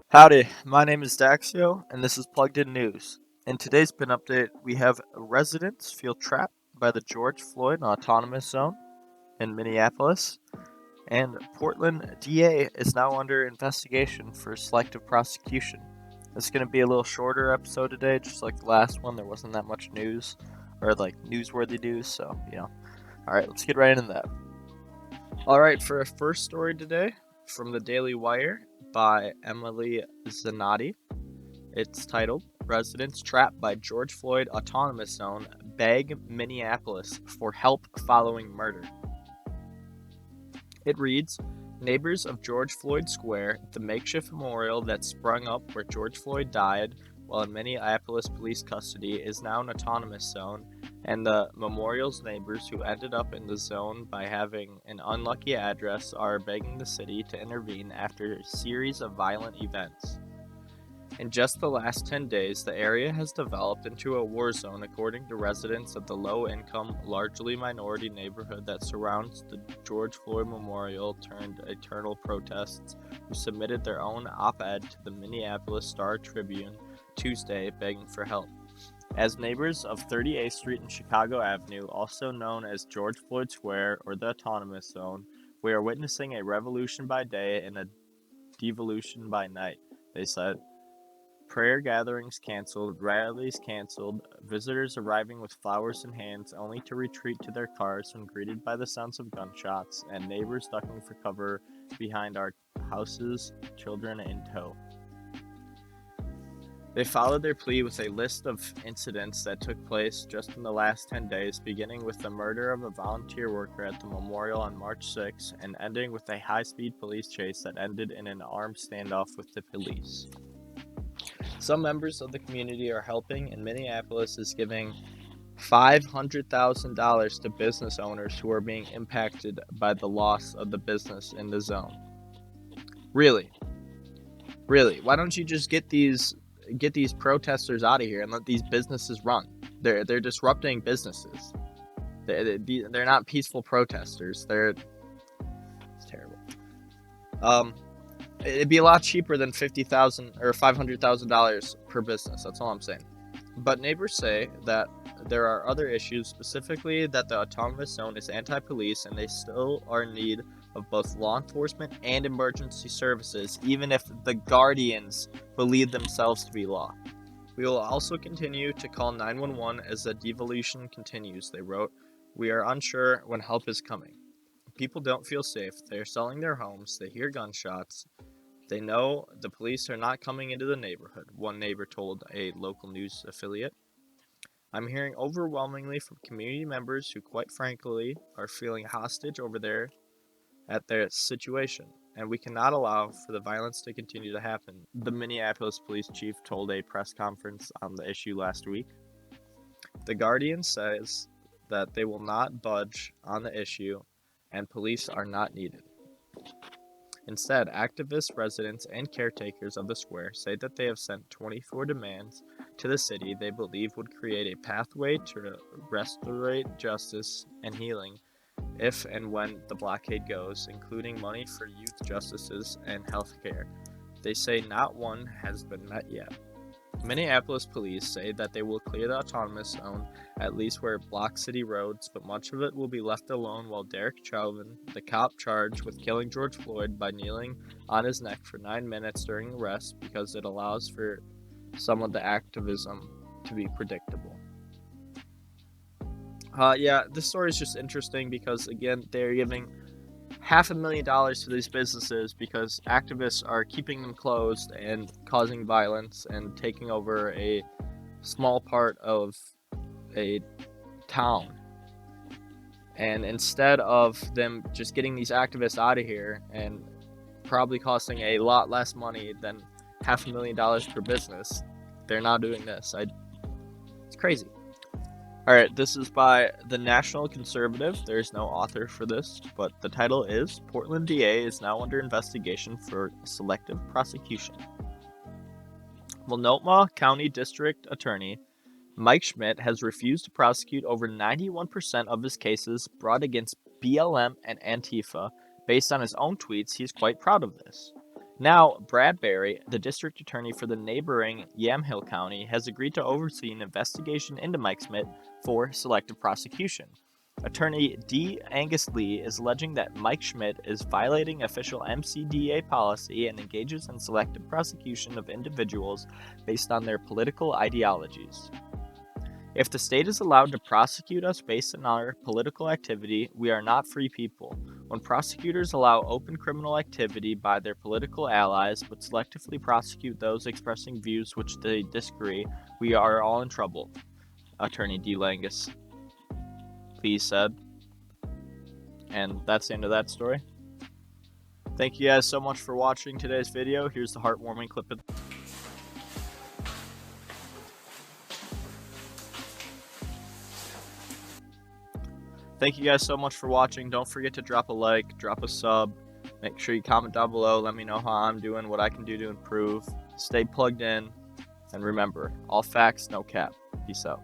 Howdy, my name is Daxio, and this is Plugged In News. In today's Pin Update, we have residents feel trapped by the George Floyd Autonomous Zone in Minneapolis, and Portland DA is now under investigation for selective prosecution. It's going to be a little shorter episode today, just like the last one. There wasn't that much news, or like newsworthy news, so, Alright, let's get right into that. Alright, for our first story today, from the Daily Wire by Emily Zanotti. It's titled, Residents Trapped by George Floyd Autonomous Zone Beg Minneapolis for Help Following Murder. It reads, neighbors of George Floyd Square, the makeshift memorial that sprung up where George Floyd died while in Minneapolis police custody, is now an autonomous zone, and the memorial's neighbors who ended up in the zone by having an unlucky address are begging the city to intervene after a series of violent events. In just the last 10 days, the area has developed into a war zone, according to residents of the low-income, largely minority neighborhood that surrounds the George Floyd Memorial turned eternal protests, who submitted their own op-ed to the Minneapolis Star-Tribune Tuesday begging for help. As neighbors of 38th Street and Chicago Avenue, also known as George Floyd Square or the Autonomous Zone, we are witnessing a revolution by day and a devolution by night, they said. Prayer gatherings canceled, rallies canceled, visitors arriving with flowers in hands only to retreat to their cars when greeted by the sounds of gunshots, and neighbors ducking for cover behind our houses, children in tow. They followed their plea with a list of incidents that took place just in the last 10 days, beginning with the murder of a volunteer worker at the memorial on March 6 and ending with a high-speed police chase that ended in an armed standoff with the police. Some members of the community are helping, and Minneapolis is giving $500,000 to business owners who are being impacted by the loss of the business in the zone. Really? Why don't you just get these protesters out of here and let these businesses run? They're disrupting businesses. They're not peaceful protesters. It's terrible. It'd be a lot cheaper than $50,000 or $500,000 per business. That's all I'm saying. But neighbors say that there are other issues, specifically that the autonomous zone is anti-police and they still are in need of both law enforcement and emergency services, even if the guardians believe themselves to be law. We will also continue to call 911 as the devolution continues, they wrote. We are unsure when help is coming. People don't feel safe. They are selling their homes. They hear gunshots. They know the police are not coming into the neighborhood, one neighbor told a local news affiliate. I'm hearing overwhelmingly from community members who, quite frankly, are feeling hostage over there at their situation, and we cannot allow for the violence to continue to happen, the Minneapolis police chief told a press conference on the issue last week. The Guardian says that they will not budge on the issue, and police are not needed. Instead, activists, residents, and caretakers of the square say that they have sent 24 demands to the city they believe would create a pathway to restore justice and healing if and when the blockade goes, including money for youth justices and health care. They say not one has been met yet. Minneapolis police say that they will clear the autonomous zone, at least where it blocks city roads, but much of it will be left alone while Derek Chauvin, the cop charged with killing George Floyd by kneeling on his neck for 9 minutes during arrest because it allows for some of the activism to be predictable. This story is just interesting because, again, they're giving $500,000 to these businesses because activists are keeping them closed and causing violence and taking over a small part of a town. And instead of them just getting these activists out of here and probably costing a lot less money than $500,000 per business, they're not doing this. It's crazy. Alright, this is by the National Conservative. There's no author for this, but the title is Portland DA is now under investigation for selective prosecution. Multnomah County District Attorney Mike Schmidt has refused to prosecute over 91% of his cases brought against BLM and Antifa. Based on his own tweets, he's quite proud of this. Now, Bradbury, the district attorney for the neighboring Yamhill County, has agreed to oversee an investigation into Mike Schmidt for selective prosecution. Attorney D. Angus Lee is alleging that Mike Schmidt is violating official MCDA policy and engages in selective prosecution of individuals based on their political ideologies. If the state is allowed to prosecute us based on our political activity, we are not free people. When prosecutors allow open criminal activity by their political allies but selectively prosecute those expressing views which they disagree, we are all in trouble, Attorney D. Langus Lee said. And that's the end of that story. Thank you guys so much for watching today's video. Here's the heartwarming clip of Thank you guys so much for watching. Don't forget to drop a like, drop a sub. Make sure you comment down below. Let me know how I'm doing, what I can do to improve. Stay plugged in. And remember, all facts, no cap. Peace out.